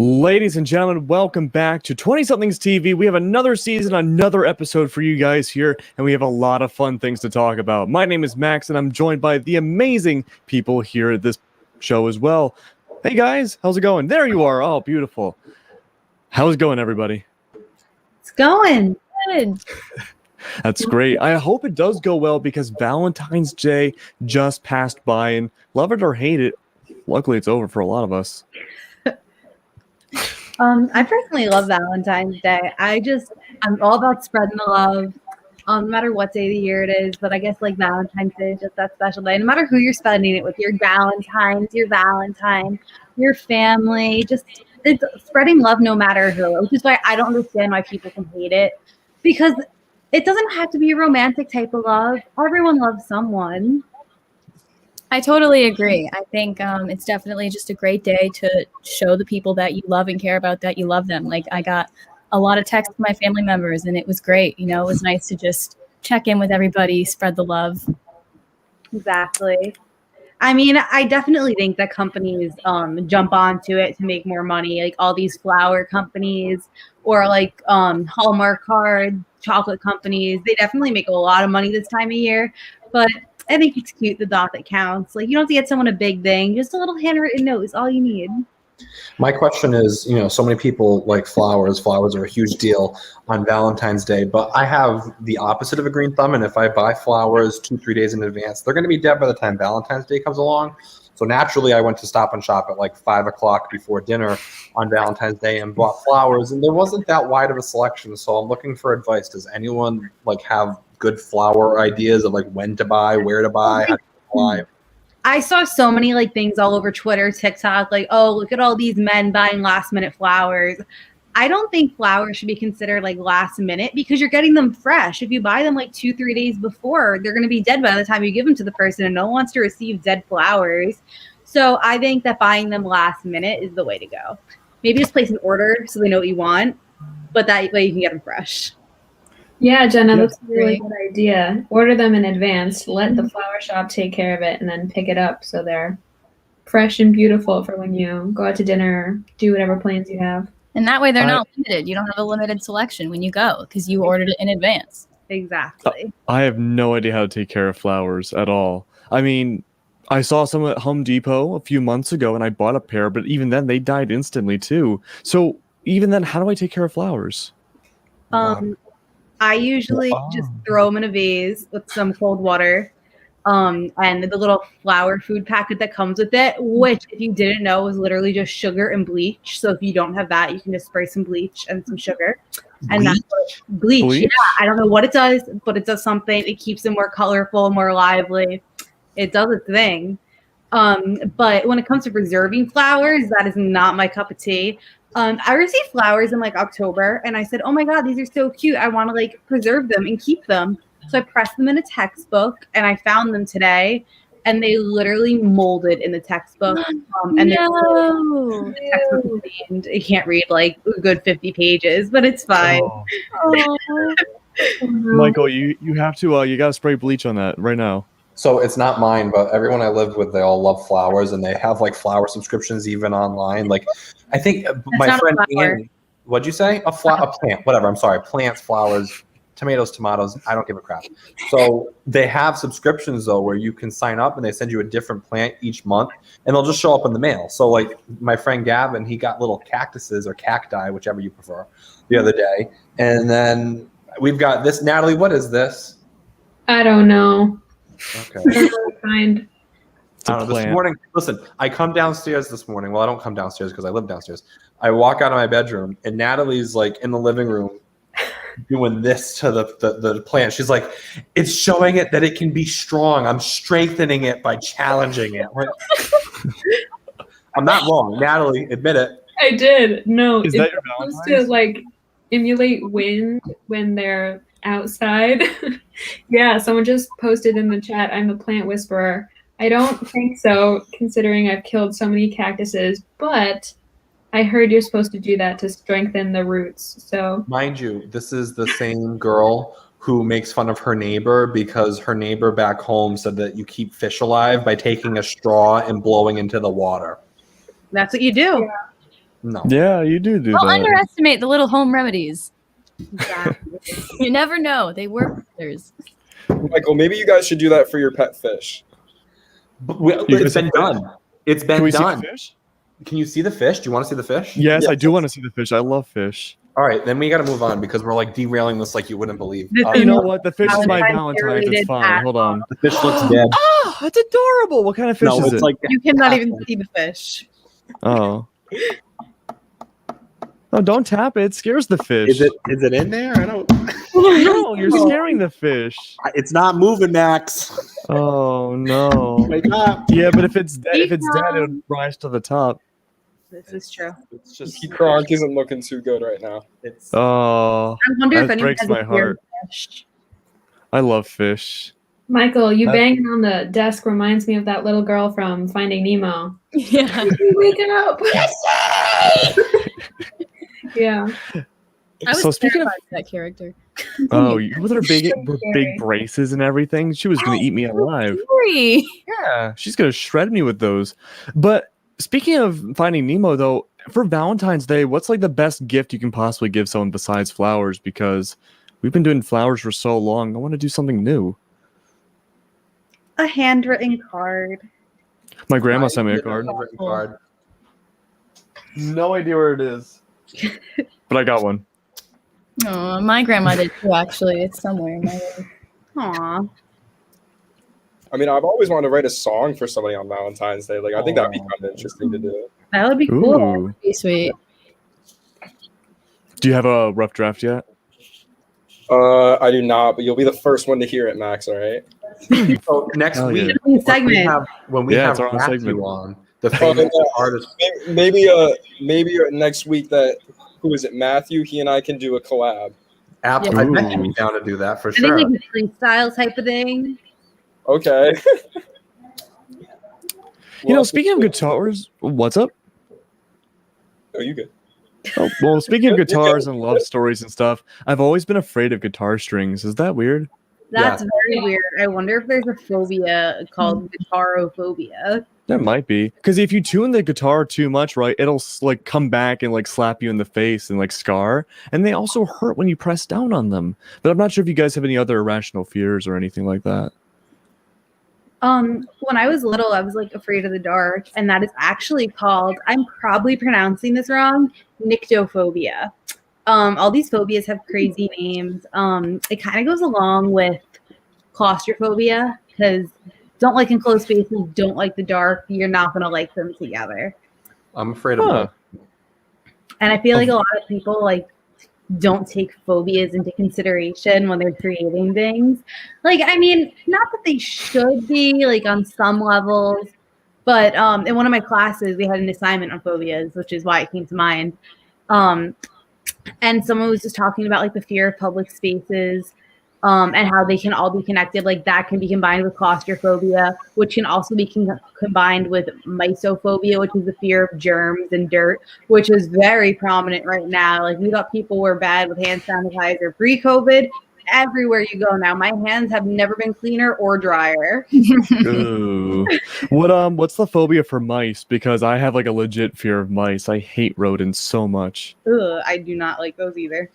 Ladies and gentlemen, welcome back to 20-somethings TV. We have another season, another episode for you guys here, and we have a lot of fun things to talk about. My name is Max, and I'm joined by the amazing people here at this show as well. Hey guys, how's it going? There you are. Oh, beautiful. How's it going, everybody? It's going good. That's great. I hope it does go well because Valentine's Day just passed by, and love it or hate it, luckily it's over for a lot of us. I personally love Valentine's Day. I'm all about spreading the love, no matter what day of the year it is. But I guess like Valentine's Day is just that special day. No matter who you're spending it with, your Valentine, your family, it's spreading love no matter who. Which is why I don't understand why people can hate it, because it doesn't have to be a romantic type of love. Everyone loves someone. I totally agree. I think it's definitely just a great day to show the people that you love and care about that you love them. Like, I got a lot of texts from my family members, and it was great. You know, it was nice to just check in with everybody, spread the love. Exactly. I mean, I definitely think that companies jump onto it to make more money, like all these flower companies or like Hallmark card chocolate companies. They definitely make a lot of money this time of year, but I think it's cute, the thought that counts. Like, you don't have to get someone a big thing. Just a little handwritten note is all you need. My question is, so many people like flowers. Flowers are a huge deal on Valentine's Day, but I have the opposite of a green thumb, and if I buy flowers 2-3 days in advance, they're going to be dead by the time Valentine's Day comes along. So naturally, I went to Stop and Shop at like 5 o'clock before dinner on Valentine's Day and bought flowers, and there wasn't that wide of a selection, so I'm looking for advice. Does anyone have good flower ideas of when to buy, where to buy, how to buy? I saw so many things all over Twitter, TikTok, oh, look at all these men buying last minute flowers. I don't think flowers should be considered last minute because you're getting them fresh. If you buy them 2-3 days before, they're going to be dead by the time you give them to the person, and no one wants to receive dead flowers. So I think that buying them last minute is the way to go. Maybe just place an order so they know what you want, but that way you can get them fresh. Yeah, Jenna, that's a really good idea. Order them in advance, let the flower shop take care of it, and then pick it up so they're fresh and beautiful for when you go out to dinner, do whatever plans you have. And that way they're not limited. You don't have a limited selection when you go because you ordered it in advance. Exactly. I have no idea how to take care of flowers at all. I mean, I saw some at Home Depot a few months ago and I bought a pair, but even then they died instantly too. So even then, how do I take care of flowers? I usually just throw them in a vase with some cold water and the little flower food packet that comes with it, which, if you didn't know, is literally just sugar and bleach. So if you don't have that, you can just spray some bleach and some sugar. And that's bleach. Yeah, I don't know what it does, but it does something. It keeps them more colorful, more lively. It does its thing. But when it comes to preserving flowers, that is not my cup of tea. I received flowers in October, and I said, oh my God, these are so cute. I want to preserve them and keep them. So I pressed them in a textbook, and I found them today, and they literally molded in the textbook. And the textbook is stained. I can't read a good 50 pages, but it's fine. Michael, you have to you gotta spray bleach on that right now. So it's not mine, but everyone I lived with, they all love flowers, and they have flower subscriptions even online. I think my friend Annie, what'd you say? A plant, whatever. I'm sorry, plants, flowers, tomatoes. I don't give a crap. So they have subscriptions though, where you can sign up and they send you a different plant each month, and they'll just show up in the mail. So my friend Gavin, he got little cactuses or cacti, whichever you prefer, the other day, and then we've got this. Natalie, what is this? I don't know. Okay. I don't know, this morning, listen, I come downstairs this morning. Well, I don't come downstairs because I live downstairs. I walk out of my bedroom, and Natalie's in the living room doing this to the plant. She's like, it's showing it that it can be strong. I'm strengthening it by challenging it. I'm not wrong. Natalie, admit it. I did. No, is that your Valentine's? To emulate wind when they're outside. Yeah, someone just posted in the chat, I'm a plant whisperer. I don't think so, considering I've killed so many cactuses, but I heard you're supposed to do that to strengthen the roots. So, mind you, this is the same girl who makes fun of her neighbor because her neighbor back home said that you keep fish alive by taking a straw and blowing into the water. That's what you do. Yeah. No. Yeah, you do Don't that. underestimate the little home remedies. Exactly. You never know. They work wonders. Michael, maybe you guys should do that for your pet fish. But You it's guys been have done. It's Can been we see the done. fish? Can you see the fish? Do you want to see the fish? Yes, Yes. I do want to see the fish. I love fish. All right, then we got to move on because we're like derailing this like you wouldn't believe. This You is know not what? The fish is my Valentine's Valentine's. It's related fine. at Hold on. The fish looks dead. Oh, it's adorable. What kind of fish No, is it's it? like You cannot even see the fish. Oh. No, don't tap it. It scares the fish. Is it in there? I don't. No, you're scaring the fish. It's not moving, Max. Oh no. Wake up. Yeah, but if it's dead, it'll rise to the top. This is true. It's just. Kronk isn't looking too good right now. It's. Oh, I wonder if that anyone breaks has my a fear heart. of fish. I love fish. Michael, you That- banging on the desk reminds me of that little girl from Finding Nemo. Yeah. Wake up! Yeah. I was So speaking of, terrified of that character. oh, with her big scary. braces and everything, she was gonna eat me alive. Scary. Yeah, she's gonna shred me with those. But speaking of Finding Nemo, though, for Valentine's Day, what's like the best gift you can possibly give someone besides flowers? Because we've been doing flowers for so long. I want to do something new. A handwritten card. My grandma sent me a card. Written card. No idea where it is, but I got one. Oh, my grandma did too, actually. It's somewhere in my room. Aw. I mean, I've always wanted to write a song for somebody on Valentine's Day. Like, I think that'd be kind of interesting to do. That would be cool. Ooh. Be sweet. Do you have a rough draft yet? I do not, but you'll be the first one to hear it, Max. All right. So next Hell week, yeah. New segment. when we Yeah, have it's our own Matthew segment. on, the famous artist. Maybe next week that who is it? Matthew. He and I can do a collab. Apple. Yeah. I bet you'd Ooh. be down to do that for I think sure. like a freestyle type of thing. Okay. You know, speaking of guitars, what's up? Oh, you good? Oh, well, speaking of guitars and love stories and stuff, I've always been afraid of guitar strings. Is that weird? That's very weird. I wonder if there's a phobia called guitarophobia. There might be, because if you tune the guitar too much, right, it'll like come back and like slap you in the face and like scar. And they also hurt when you press down on them. But I'm not sure if you guys have any other irrational fears or anything like that. When I was little, I was like afraid of the dark, and that is actually called, I'm probably pronouncing this wrong, nyctophobia. All these phobias have crazy names. It kind of goes along with claustrophobia, because don't like enclosed spaces, don't like the dark, you're not going to like them together. I'm afraid of Huh. that. And I feel like a lot of people like don't take phobias into consideration when they're creating things. Like, I mean, not that they should be, like, on some levels, but in one of my classes, we had an assignment on phobias, which is why it came to mind. And someone was just talking about, like, the fear of public spaces, and how they can all be connected. Like, that can be combined with claustrophobia, which can also be combined with mysophobia, which is the fear of germs and dirt, which is very prominent right now. Like, we thought people were bad with hand sanitizer pre-COVID. Everywhere you go now, my hands have never been cleaner or drier. Ooh. What's the phobia for mice? Because I have like a legit fear of mice. I hate rodents so much. Ugh, I do not like those either.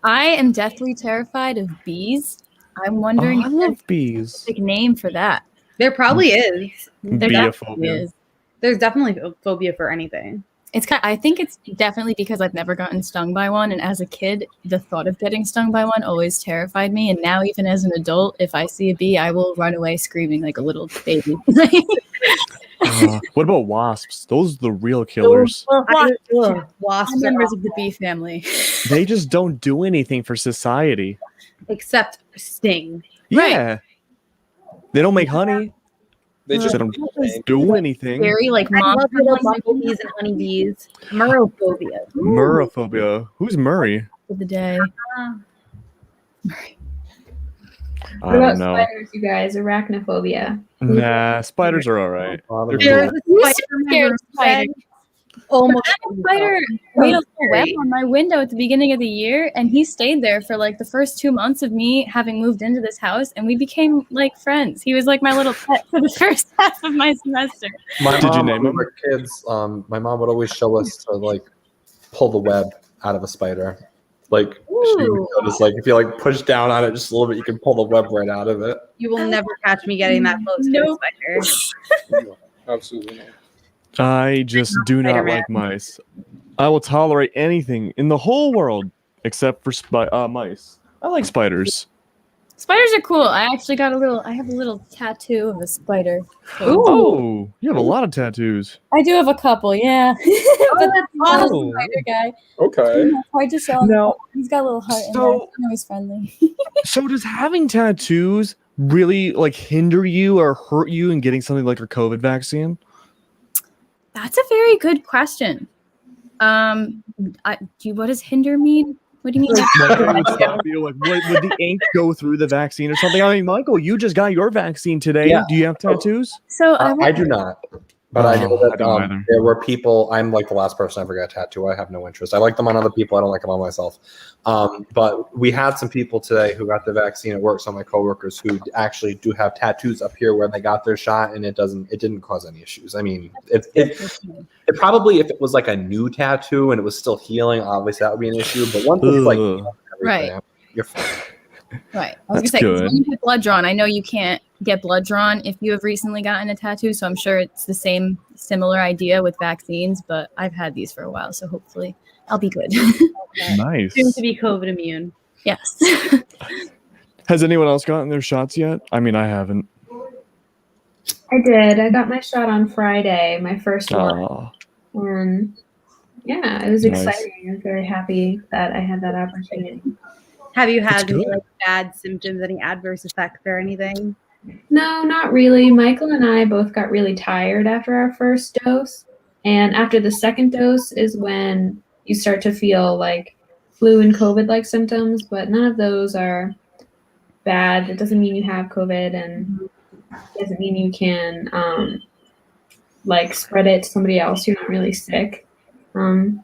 I am deathly terrified of bees. I'm wondering I if there's love bees. a big name for that. There probably is. There Beophobia. Is. There's definitely a phobia for anything. It's I think it's definitely because I've never gotten stung by one, and as a kid, the thought of getting stung by one always terrified me. And now, even as an adult, if I see a bee, I will run away screaming like a little baby. What about wasps? Those are the real killers. Wasps are Members of the bee family. They just don't do anything for society. except sting. Right. Yeah. They don't make honey. They just They don't do anything. Very like I mom. love little bumblebees and honeybees. Murophobia. Murophobia. Who's Murray? of the day. I What about don't know. spiders, you guys? Arachnophobia. Nah, spiders are all right. Bother They're me. There's cool. a spider scared of man. spiders. almost That spider made a little web on my window at the beginning of the year, and he stayed there for like the first 2 months of me having moved into this house, and we became like friends. He was like my little pet for the first half of my semester. My Did you mom, name when him? we were kids, my mom would always show us to like pull the web out of a spider. Like she would show us, like if you like push down on it just a little bit, you can pull the web right out of it. You will never catch me getting that close to a Nope. spider. Absolutely not. I just do not Spider-Man. like mice. I will tolerate anything in the whole world except for mice. I like spiders. Spiders are cool. I actually got I have a little tattoo of a spider. Oh, you have a lot of tattoos. I do have a couple, yeah. But that's not a awesome. spider guy. Okay. It's hard to show him. Now, He's got a little heart in there. so- You know he's friendly. So does having tattoos really like hinder you or hurt you in getting something like a COVID vaccine? That's a very good question. What does hinder mean? What do you mean? Like, it would stop you, like, would the ink go through the vaccine or something? I mean, Michael, you just got your vaccine today. Yeah. Do you have tattoos? So I do not. But I know Oh, I that don't either. there were people. I'm like the last person I ever got a tattoo. I have no interest. I like them on other people. I don't like them on myself. But we had some people today who got the vaccine at work. Some of my coworkers who actually do have tattoos up here where they got their shot, and it didn't cause any issues. I mean, it probably, if it was like a new tattoo and it was still healing, obviously that would be an issue. But once it's like Ugh. Right. you're fine. Right. I was That's gonna say 'cause good. when you get blood drawn, I know you can't get blood drawn if you have recently gotten a tattoo. So I'm sure it's the similar idea with vaccines. But I've had these for a while, so hopefully I'll be good. Nice. Soon to be COVID immune. Yes. Has anyone else gotten their shots yet? I mean, I haven't. I did. I got my shot on Friday, my first one. Aw. And yeah, it was Nice. exciting. I was very happy that I had that opportunity. Have you That's had any good. like bad symptoms, any adverse effects or anything? No, not really. Michael and I both got really tired after our first dose. And after the second dose is when you start to feel like flu and COVID-like symptoms, but none of those are bad. It doesn't mean you have COVID, and it doesn't mean you can like spread it to somebody else. You're not really sick. You're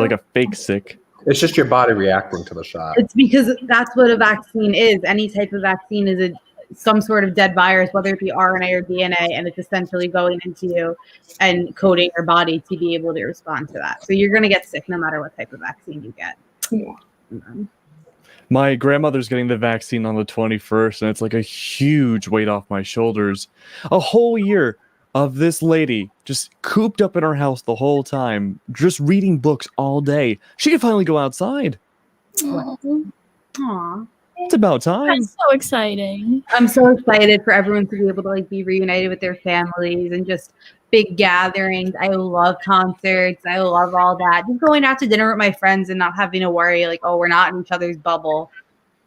like a fake sick. It's just your body reacting to the shot. It's because that's what a vaccine is. Any type of vaccine is some sort of dead virus, whether it be RNA or DNA, and it's essentially going into you and coding your body to be able to respond to that. So you're going to get sick no matter what type of vaccine you get. Yeah. My grandmother's getting the vaccine on the 21st, and it's like a huge weight off my shoulders. A whole year of this lady just cooped up in her house the whole time, just reading books all day. She could finally go outside. Aww. It's about time. That's so exciting. I'm so excited for everyone to be able to like be reunited with their families and just big gatherings. I love concerts. I love all that. Just going out to dinner with my friends and not having to worry like, oh, we're not in each other's bubble.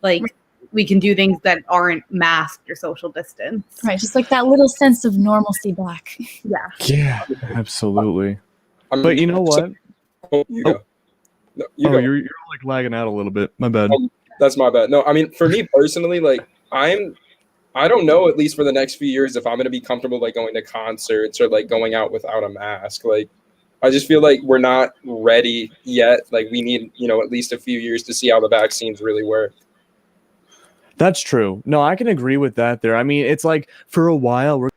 Like we can do things that aren't masked or social distance. Right. Just like that little sense of normalcy back. Yeah. Yeah, absolutely. I mean, But you know what? you go. No, you Oh, go. you're like lagging out a little bit. My bad. That's my bad. No, I mean, for me personally, like I don't know, at least for the next few years, if I'm going to be comfortable like going to concerts or like going out without a mask. Like, I just feel like we're not ready yet. Like we need, at least a few years to see how the vaccines really work. That's true. No, I can agree with that there. I mean, it's like for a while we're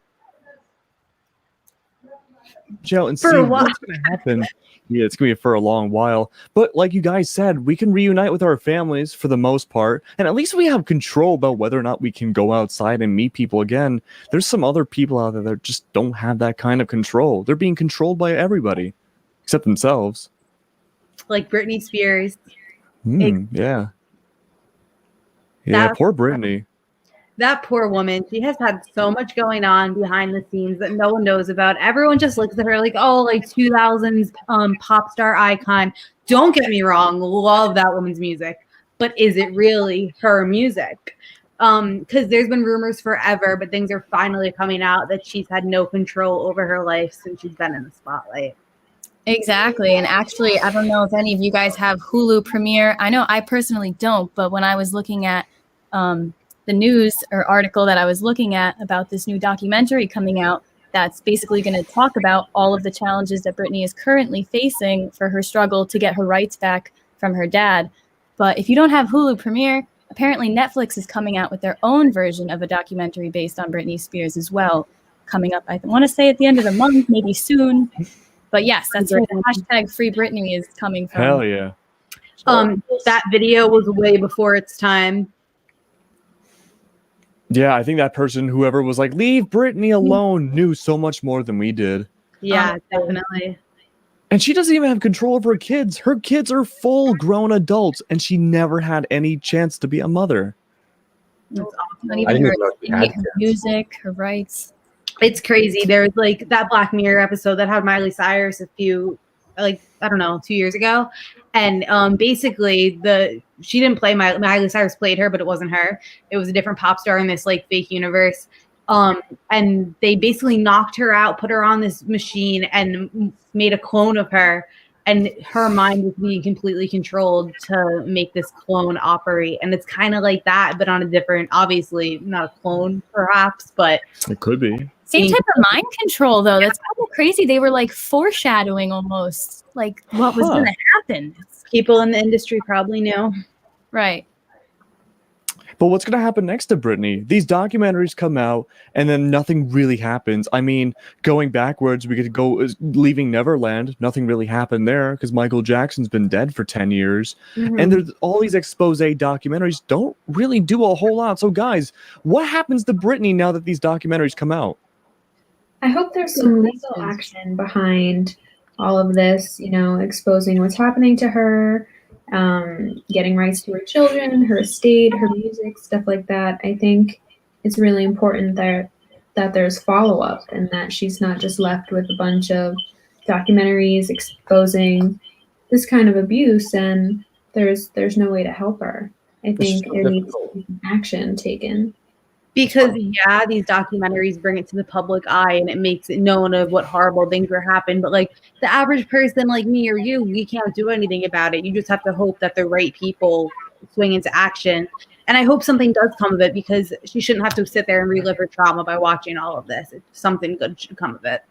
out and For see a while. what's going to happen. Yeah, it's going to be for a long while. But like you guys said, we can reunite with our families for the most part. And at least we have control about whether or not we can go outside and meet people again. There's some other people out there that just don't have that kind of control. They're being controlled by everybody except themselves. Like Britney Spears. Yeah. Yeah, That- poor Brittany. That poor woman, she has had so much going on behind the scenes that no one knows about. Everyone just looks at her like, oh, like 2000s pop star icon. Don't get me wrong, love that woman's music. But is it really her music? Because there's been rumors forever, but things are finally coming out that she's had no control over her life since she's been in the spotlight. Exactly. And actually, I don't know if any of you guys have Hulu Premiere. I know I personally don't, but when I was looking at the news or article that I was looking at about this new documentary coming out that's basically going to talk about all of the challenges that Britney is currently facing for her struggle to get her rights back from her dad. But if you don't have Hulu Premiere, apparently Netflix is coming out with their own version of a documentary based on Britney Spears as well, coming up, I want to say at the end of the month, maybe soon. But yes, that's where the hashtag Free Britney is coming from. Hell yeah. That video was way before its time. Yeah, I think that person, whoever was like, leave Britney alone, knew so much more than we did. Yeah, definitely. And she doesn't even have control of her kids. Her kids are full grown adults, and she never had any chance to be a mother. Not I even didn't her, even know she had her kids. music, her rights. It's crazy. There's like that Black Mirror episode that had Miley Cyrus a few, like, I don't know, 2 years ago. And basically she didn't play Miley Cyrus played her, but it wasn't her. It was a different pop star in this like fake universe. And they basically knocked her out, put her on this machine and made a clone of her. And her mind was being completely controlled to make this clone operate. And it's kind of like that, but on a different, obviously not a clone perhaps, but It could be. Same type of mind control, though. That's kind of crazy. They were like foreshadowing almost like what was going to happen. people in the industry probably knew. Right. But what's going to happen next to Britney? These documentaries come out, and then nothing really happens. I mean, going backwards, we could go Leaving Neverland. Nothing really happened there because Michael Jackson's been dead for 10 years. Mm-hmm. And there's all these expose documentaries don't really do a whole lot. So, guys, what happens to Britney now that these documentaries come out? I hope there's some legal action behind all of this, you know, exposing what's happening to her, getting rights to her children, her estate, her music, stuff like that. I think it's really important that there's follow-up and that she's not just left with a bunch of documentaries exposing this kind of abuse and there's no way to help her. I think there needs to be action taken. Because, yeah, these documentaries bring it to the public eye and it makes it known of what horrible things are happening. But, like, the average person like me or you, we can't do anything about it. You just have to hope that the right people swing into action. And I hope something does come of it because she shouldn't have to sit there and relive her trauma by watching all of this. Something good should come of it.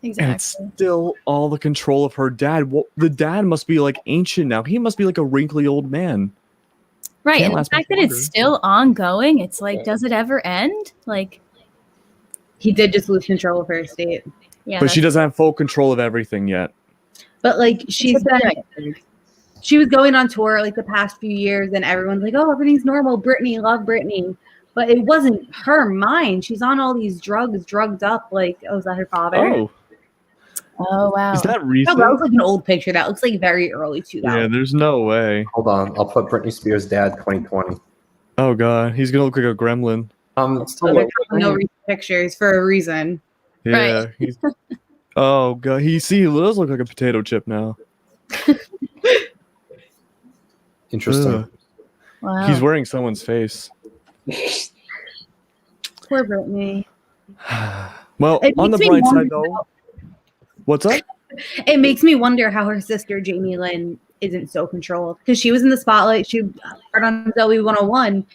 Exactly. And it's still all the control of her dad. Well, the dad must be, like, ancient now. He must be, like, a wrinkly old man. Right, Can't and the last fact much that it's longer. still ongoing, it's like, does it ever end? Like, He did just lose control of her estate. yeah. But she doesn't have full control of everything yet. But, like, she was going on tour, like, the past few years, and everyone's like, oh, everything's normal. Britney, love Britney. But it wasn't her mind. She's on all these drugs, drugged up. Like, oh, is that her father? Oh, wow. Is that No, recent? that looks like an old picture. That looks like very early 2000s. Yeah, there's no way. Hold on, I'll put Britney Spears' dad 2020. Oh, God. He's going to look like a gremlin. Still There's look- no recent pictures for a reason. Yeah. Right. He's, oh, God. He does look like a potato chip now. Interesting. Ugh. Wow. He's wearing someone's face. Poor Britney. Well, It on the makes me bright side, wonder- though. What's up? It makes me wonder how her sister Jamie Lynn isn't so controlled because she was in the spotlight. She started on Zoe 101.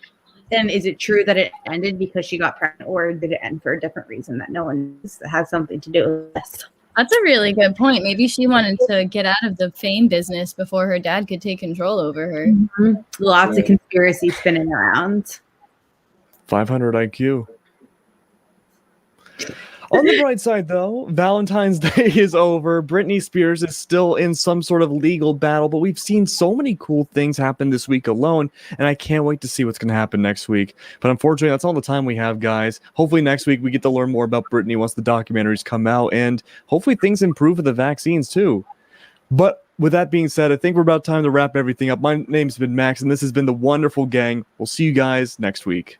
And is it true that it ended because she got pregnant, or did it end for a different reason that no one has something to do with this? That's a really good point. Maybe she wanted to get out of the fame business before her dad could take control over her. Lots of conspiracy spinning around. 500 IQ. On the bright side, though, Valentine's Day is over. Britney Spears is still in some sort of legal battle, but we've seen so many cool things happen this week alone, and I can't wait to see what's going to happen next week. But unfortunately, that's all the time we have, guys. Hopefully next week we get to learn more about Britney once the documentaries come out, and hopefully things improve with the vaccines, too. But with that being said, I think we're about time to wrap everything up. My name's been Max, and this has been the Wonderful Gang. We'll see you guys next week.